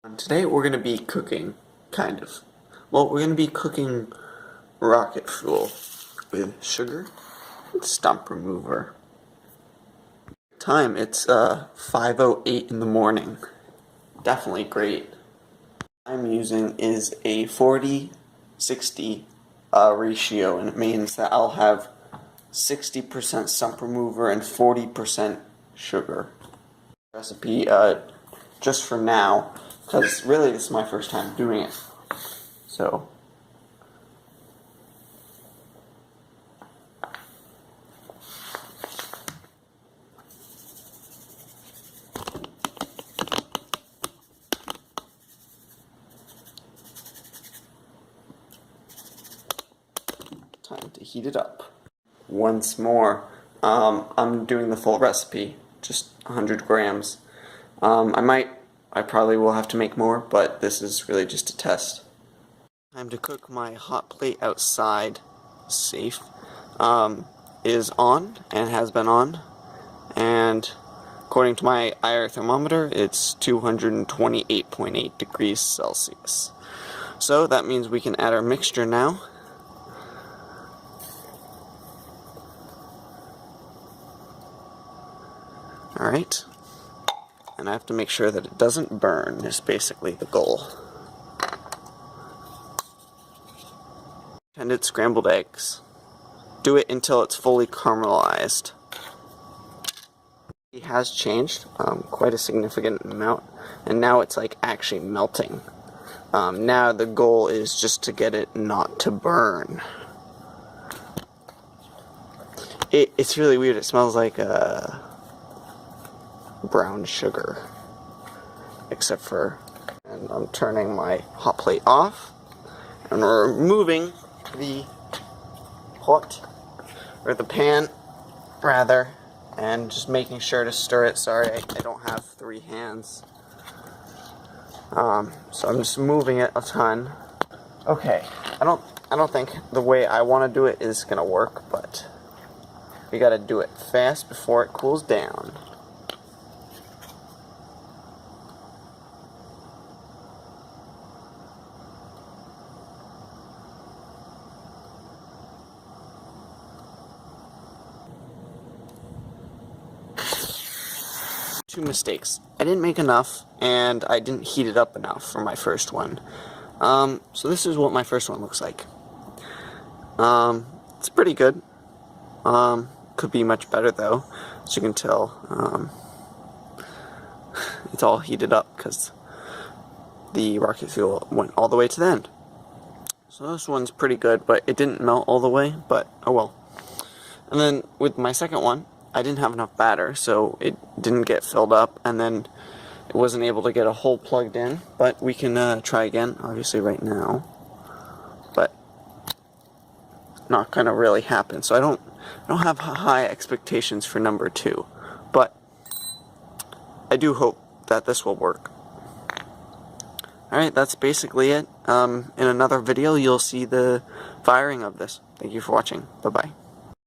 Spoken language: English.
Today we're going to be cooking, kind of. Well, we're going to be cooking rocket fuel with sugar and stump remover. Time, it's 5:08 in the morning. Definitely great. I'm using is a 40-60 ratio, and it means that I'll have 60% stump remover and 40% sugar. Recipe, just for now, because really this is my first time doing it. So, time to heat it up. Once more, I'm doing the full recipe, just 100 grams. I probably will have to make more, but this is really just a test. Time to cook. My hot plate outside, safe, is on and has been on, and according to my IR thermometer, it's 228.8 degrees Celsius. So that means we can add our mixture now. Alright, and I have to make sure that it doesn't burn, is basically the goal. And it's scrambled eggs. Do it until it's fully caramelized. It has changed quite a significant amount, and now it's like actually melting. Now the goal is just to get it not to burn. It's really weird. It smells like brown sugar, except for, and I'm turning my hot plate off, and we're removing the pot, or the pan, rather, and just making sure to stir it. Sorry, I don't have 3 hands. So I'm just moving it a ton. Okay, I don't think the way I want to do it is gonna work, but we gotta do it fast before it cools down. Two mistakes. I didn't make enough, and I didn't heat it up enough for my first one. So this is what my first one looks like. It's pretty good. Could be much better though. As you can tell, it's all heated up because the rocket fuel went all the way to the end. So this one's pretty good, but it didn't melt all the way, but oh well. And then with my second one, I didn't have enough batter, so it didn't get filled up, and then it wasn't able to get a hole plugged in, but we can try again, obviously right now, but not gonna really happen, so I don't have high expectations for number 2, but I do hope that this will work. Alright, that's basically it. In another video, you'll see the firing of this. Thank you for watching. Bye-bye.